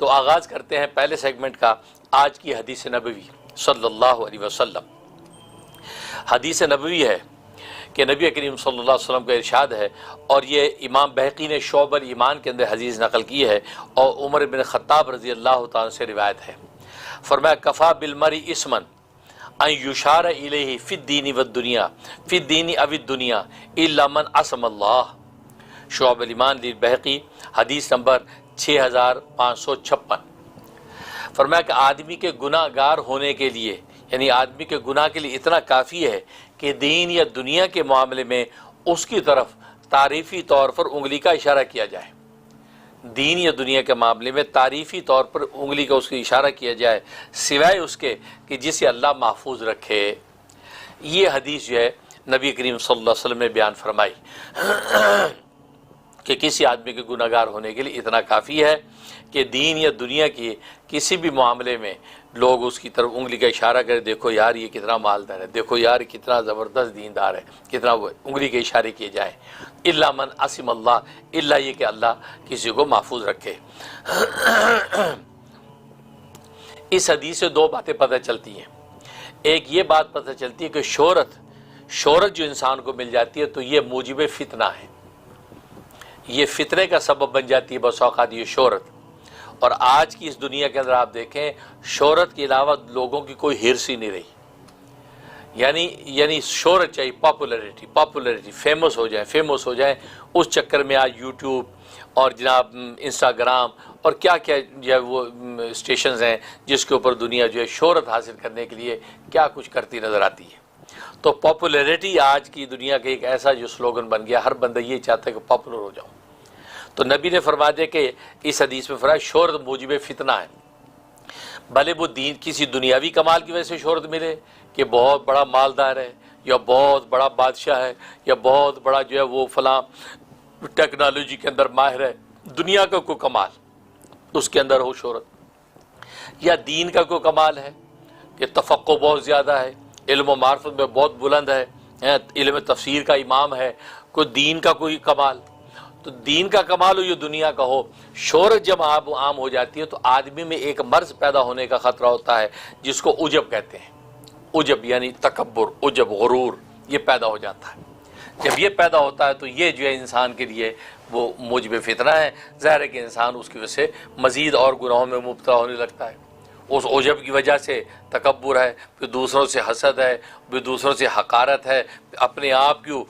تو آغاز کرتے ہیں پہلے سیگمنٹ کا آج کی حدیث نبوی صلی اللہ علیہ وسلم۔ حدیث نبوی ہے کہ نبی کریم صلی اللہ علیہ وسلم کا ارشاد ہے، اور یہ امام بہقی نے شعب الایمان کے اندر حدیث نقل کی ہے، اور عمر بن خطاب رضی اللہ تعالیٰ سے روایت ہے۔ فرمایا کفا بالمرء اسما ان یشار الیہ فی الدین والدنیا فی الدین او الدنیا الا من عصم اللہ۔ شعب الایمان للبہقی حدیث نمبر 6556۔ فرمایا کہ آدمی کے گناہ گار ہونے کے لیے، یعنی آدمی کے گناہ کے لیے اتنا کافی ہے کہ دین یا دنیا کے معاملے میں اس کی طرف تعریفی طور پر انگلی کا اشارہ کیا جائے، دین یا دنیا کے معاملے میں تعریفی طور پر انگلی کا اس کو اشارہ کیا جائے، سوائے اس کے کہ جسے اللہ محفوظ رکھے۔ یہ حدیث جو ہے نبی کریم صلی اللہ علیہ وسلم نے بیان فرمائی کہ کسی آدمی کے گناہ گار ہونے کے لیے اتنا کافی ہے کہ دین یا دنیا کی کسی بھی معاملے میں لوگ اس کی طرف انگلی کا اشارہ کریں، دیکھو یار یہ کتنا مالدار ہے، دیکھو یار کتنا زبردست دیندار ہے، کتنا وہ انگلی کے اشارے کیے جائیں۔ الا من عصم اللہ، الا یہ کہ اللہ کسی کو محفوظ رکھے۔ اس حدیث سے دو باتیں پتہ چلتی ہیں۔ ایک یہ بات پتہ چلتی ہے کہ شہرت جو انسان کو مل جاتی ہے تو یہ موجب فتنہ ہے، یہ فتنے کا سبب بن جاتی ہے بس اوقات یہ شہرت۔ اور آج کی اس دنیا کے اندر آپ دیکھیں شہرت کے علاوہ لوگوں کی کوئی ہرس ہی نہیں رہی، یعنی شہرت چاہیے، پاپولیرٹی، فیمس ہو جائیں۔ اس چکر میں آج یوٹیوب اور جناب انسٹاگرام اور کیا جو ہے وہ اسٹیشنز ہیں جس کے اوپر دنیا جو ہے شہرت حاصل کرنے کے لیے کیا کچھ کرتی نظر آتی ہے۔ تو پاپولیرٹی آج کی دنیا کا ایک ایسا جو سلوگن بن گیا، ہر بندہ یہ چاہتا ہے کہ پاپولر ہو جاؤں۔ تو نبی نے فرما دیا کہ اس حدیث میں فرمایا شہرت موجب فتنہ ہے، بھلے وہ دین کسی دنیاوی کمال کی وجہ سے شہرت ملے کہ بہت بڑا مالدار ہے یا بہت بڑا بادشاہ ہے یا بہت بڑا جو ہے وہ فلاں ٹیکنالوجی کے اندر ماہر ہے، دنیا کا کوئی کمال اس کے اندر ہو شہرت، یا دین کا کوئی کمال ہے کہ تفقہ بہت زیادہ ہے، علم و معرفت میں بہت بلند ہے، علم تفسیر کا امام ہے، کوئی دین کا کوئی کمال۔ تو دین کا کمال ہو یا دنیا کا ہو، شہرت جب عام ہو جاتی ہے تو آدمی میں ایک مرض پیدا ہونے کا خطرہ ہوتا ہے جس کو عجب کہتے ہیں۔ عجب یعنی تکبر، عجب، غرور، یہ پیدا ہو جاتا ہے۔ جب یہ پیدا ہوتا ہے تو یہ جو ہے انسان کے لیے وہ موجب فتنہ ہے۔ ظاہر ہے کہ انسان اس کی وجہ سے مزید اور گناہوں میں مبتلا ہونے لگتا ہے۔ اس عجب کی وجہ سے تکبر ہے، پھر دوسروں سے حسد ہے، پھر دوسروں سے حقارت ہے، اپنے آپ کو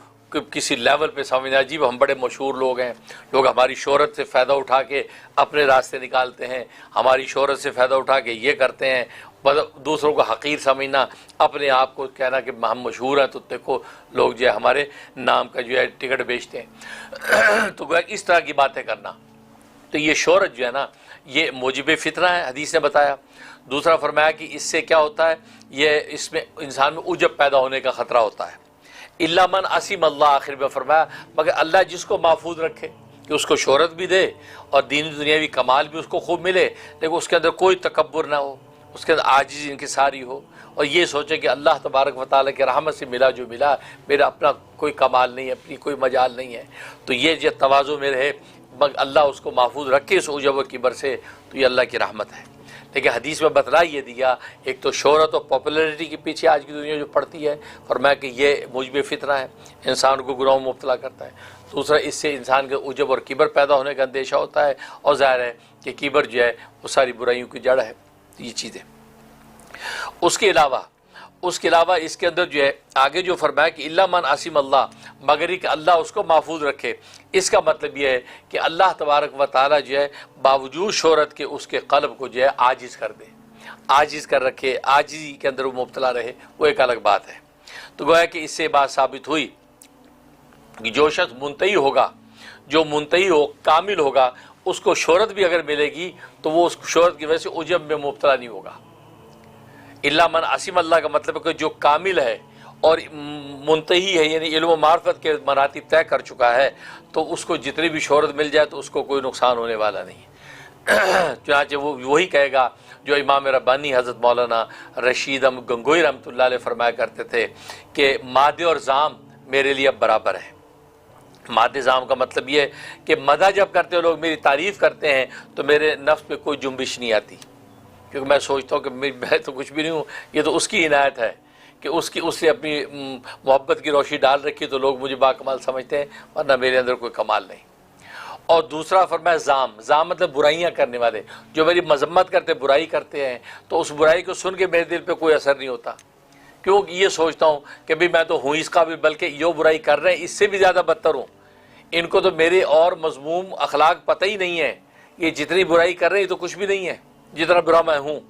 کسی لیول پہ سمجھنا عجیب ہم بڑے مشہور لوگ ہیں، لوگ ہماری شہرت سے فائدہ اٹھا کے اپنے راستے نکالتے ہیں، ہماری شہرت سے فائدہ اٹھا کے یہ کرتے ہیں، دوسروں کو حقیر سمجھنا، اپنے آپ کو کہنا کہ ہم مشہور ہیں تو دیکھو لوگ جو ہے ہمارے نام کا جو ہے ٹکٹ بیچتے ہیں، تو گویا اس طرح کی باتیں کرنا۔ تو یہ شہرت جو ہے نا یہ موجب فتنہ ہے، حدیث نے بتایا۔ دوسرا فرمایا کہ اس سے کیا ہوتا ہے، یہ اس میں انسان میں عجب پیدا ہونے کا خطرہ ہوتا ہے۔ الا من عصم اللہ، آخر میں فرمایا مگر اللہ جس کو محفوظ رکھے کہ اس کو شہرت بھی دے اور دین دنیاوی کمال بھی اس کو خوب ملے، لیکن اس کے اندر کوئی تکبر نہ ہو، اس کے اندر عاجزی انکساری ہو، اور یہ سوچے کہ اللہ تبارک و تعالیٰ کی رحمت سے ملا جو ملا، میرا اپنا کوئی کمال نہیں ہے، اپنی کوئی مجال نہیں ہے، تو یہ جو تواضع میں رہے، مگر اللہ اس کو محفوظ رکھے اس عجب و کبر سے، تو یہ اللہ کی رحمت ہے۔ لیکن حدیث میں بتلا یہ دیا، ایک تو شہرت اور پاپولیرٹی کے پیچھے آج کی دنیا جو پڑتی ہے، فرمایا کہ یہ موجب فتنہ ہے، انسان کو گناہوں میں مبتلا کرتا ہے۔ دوسرا اس سے انسان کے عجب اور کبر پیدا ہونے کا اندیشہ ہوتا ہے، اور ظاہر ہے کہ کبر جو ہے وہ ساری برائیوں کی جڑ ہے، یہ چیزیں۔ اس کے علاوہ اس کے اندر جو ہے آگے جو فرمایا کہ الا من عصم اللہ، مگر یہ کہ اللہ اس کو محفوظ رکھے، اس کا مطلب یہ ہے کہ اللہ تبارک و تعالیٰ جو ہے باوجود شہرت کے اس کے قلب کو جو ہے عاجز کر دے، عاجز کر رکھے، عاجزی کے اندر وہ مبتلا رہے، وہ ایک الگ بات ہے۔ تو گویا کہ اس سے بات ثابت ہوئی کہ جو شخص منتہی ہوگا، جو منتہی ہو، کامل ہوگا، اس کو شہرت بھی اگر ملے گی تو وہ اس شہرت کی وجہ سے عجب میں مبتلا نہیں ہوگا۔ الا من عصم اللہ کا مطلب ہے کہ جو کامل ہے اور منتہی ہے، یعنی علم و معرفت کے مراتب طے کر چکا ہے، تو اس کو جتنی بھی شہرت مل جائے تو اس کو کوئی نقصان ہونے والا نہیں ہے۔ چنانچہ وہ وہی کہے گا جو امام ربانی حضرت مولانا رشید احمد گنگوئی رحمۃ اللہ علیہ فرمایا کرتے تھے کہ مادے اور زام میرے لیے اب برابر ہے، مادِ زام کا مطلب یہ ہے کہ مدح جب کرتے ہو لوگ، میری تعریف کرتے ہیں تو میرے نفس پہ کوئی جنبش نہیں آتی، کیونکہ میں سوچتا ہوں کہ میں تو کچھ بھی نہیں ہوں، یہ تو اس کی عنایت ہے کہ اس نے اپنی محبت کی روشنی ڈال رکھی تو لوگ مجھے باکمال سمجھتے ہیں، ورنہ میرے اندر کوئی کمال نہیں۔ اور دوسرا فرمایا زام مطلب برائیاں کرنے والے، جو میری مذمت کرتے، برائی کرتے ہیں، تو اس برائی کو سن کے میرے دل پہ کوئی اثر نہیں ہوتا، کیونکہ یہ سوچتا ہوں کہ بھی میں تو ہوں اس قابل، بلکہ یہ برائی کر رہے ہیں اس سے بھی زیادہ بدتر ہوں، ان کو تو میرے اور مذموم اخلاق پتہ ہی نہیں ہے، یہ جتنی برائی کر رہے ہیں یہ تو کچھ بھی نہیں ہے جتنا برا میں ہوں۔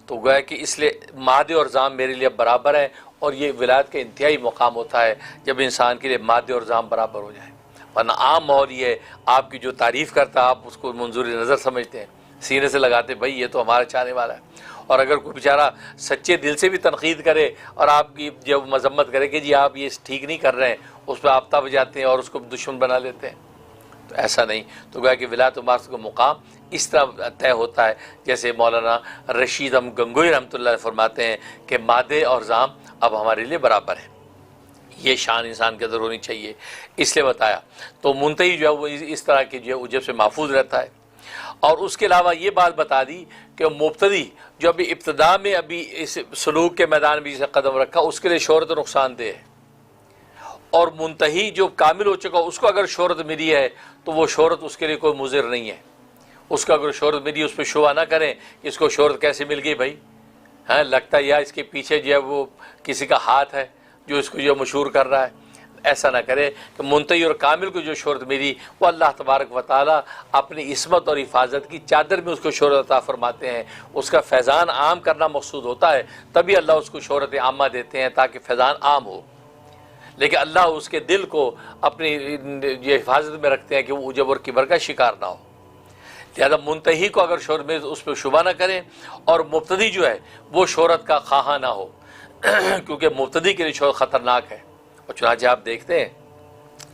تو گویا کہ اس لیے مادے اور زام میرے لیے برابر ہے، اور یہ ولایت کا انتہائی مقام ہوتا ہے جب انسان کے لیے مادے اور زام برابر ہو جائے، ورنہ عام ماحول یہ ہے آپ کی جو تعریف کرتا ہے آپ اس کو منظور نظر سمجھتے ہیں، سینے سے لگاتے بھائی یہ تو ہمارا چاہنے والا ہے، اور اگر کوئی بیچارہ سچے دل سے بھی تنقید کرے اور آپ کی جب مذمت کرے کہ جی آپ یہ ٹھیک نہیں کر رہے ہیں، اس پہ آپ تب جاتے ہیں اور اس کو دشمن بنا لیتے ہیں، تو ایسا نہیں۔ تو گویا کہ ولایت و معرفت کا مقام اس طرح طے ہوتا ہے جیسے مولانا رشید گنگوئی رحمۃ اللہ علیہ فرماتے ہیں کہ مادے اور زام اب ہمارے لیے برابر ہے، یہ شان انسان کے اندر ہونی چاہیے، اس لیے بتایا۔ تو منتہی جو ہے وہ اس طرح کی جو ہے عجب سے محفوظ رہتا ہے۔ اور اس کے علاوہ یہ بات بتا دی کہ مبتدی جو ابھی ابتدا میں ابھی اس سلوک کے میدان میں جسے قدم رکھا اس کے لیے شہرت نقصان دہ ہے، اور منتہی جو کامل ہو چکا اس کو اگر شہرت ملی ہے تو وہ شہرت اس کے لیے کوئی مضر نہیں ہے، اس کو اگر شہرت ملی اس پہ شبہ نہ کریں کہ اس کو شہرت کیسے مل گئی بھائی، ہاں لگتا ہے یا اس کے پیچھے جو ہے وہ کسی کا ہاتھ ہے جو اس کو جو مشہور کر رہا ہے، ایسا نہ کرے کہ منتہی اور کامل کو جو شہرت ملی وہ اللہ تبارک و تعالیٰ اپنی عصمت اور حفاظت کی چادر میں اس کو شہرت عطا فرماتے ہیں، اس کا فیضان عام کرنا مقصود ہوتا ہے، تبھی اللہ اس کو شہرت عامہ دیتے ہیں تاکہ فیضان عام ہو، لیکن اللہ اس کے دل کو اپنی یہ حفاظت میں رکھتے ہیں کہ وہ عجب اور کبر کا شکار نہ ہو۔ لہذا منتہی کو اگر شہرت میں اس پہ شبہ نہ کریں، اور مبتدی جو ہے وہ شہرت کا خواہاں نہ ہو کیونکہ مبتدی کے لیے شہرت خطرناک ہے۔ اور چنانچہ آپ دیکھتے ہیں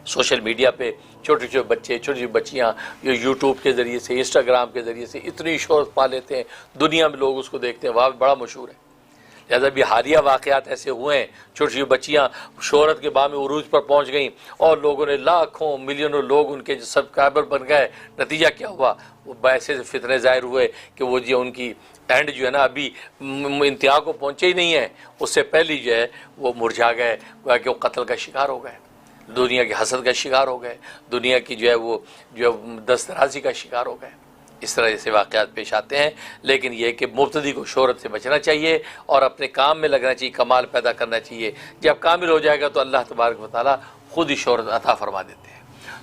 سوشل میڈیا پہ چھوٹے چھوٹے بچے، چھوٹی چھوٹی بچیاں یہ یوٹیوب کے ذریعے سے، انسٹاگرام کے ذریعے سے اتنی شہرت پا لیتے ہیں، دنیا میں لوگ اس کو دیکھتے ہیں، وہاں بڑا مشہور ہے۔ لہذا بھی حالیہ واقعات ایسے ہوئے ہیں، چھوٹی چھوٹی بچیاں شہرت کے بام عروج پر پہنچ گئیں اور لوگوں نے لاکھوں ملینوں لوگ ان کے سبسکرائبر بن گئے، نتیجہ کیا ہوا؟ وہ ایسے سے فتنے ظاہر ہوئے کہ وہ جو ان کی اینڈ جو ہے نا ابھی انتہا کو پہنچے ہی نہیں ہے، اس سے پہلے جو ہے وہ مرجھا گئے، گویا کہ وہ قتل کا شکار ہو گئے، دنیا کی حسد کا شکار ہو گئے، دنیا کی جو ہے وہ دست درازی کا شکار ہو گئے۔ اس طرح سے واقعات پیش آتے ہیں، لیکن یہ کہ مبتدی کو شہرت سے بچنا چاہیے اور اپنے کام میں لگنا چاہیے، کمال پیدا کرنا چاہیے۔ جب کامل ہو جائے گا تو اللہ تبارک و تعالیٰ خود ہی شہرت عطا فرما دیتے ہیں۔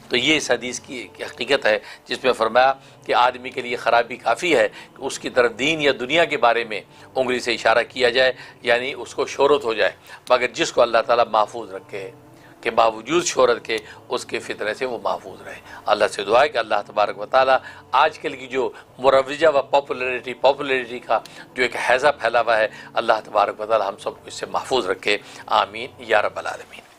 تو یہ اس حدیث کی حقیقت ہے جس میں فرمایا کہ آدمی کے لیے خرابی کافی ہے کہ اس کی طرف دین یا دنیا کے بارے میں انگلی سے اشارہ کیا جائے، یعنی اس کو شہرت ہو جائے، مگر جس کو اللہ تعالیٰ محفوظ رکھے کہ باوجود شہرت کے اس کے فطرے سے وہ محفوظ رہے۔ اللہ سے دعا ہے کہ اللہ تبارک و تعالیٰ آج کل کی جو مروجہ و پاپولیرٹی کا جو ایک ہیضہ پھیلا ہوا ہے، اللہ تبارک و تعالیٰ ہم سب کو اس سے محفوظ رکھے، آمین یا رب العالمین۔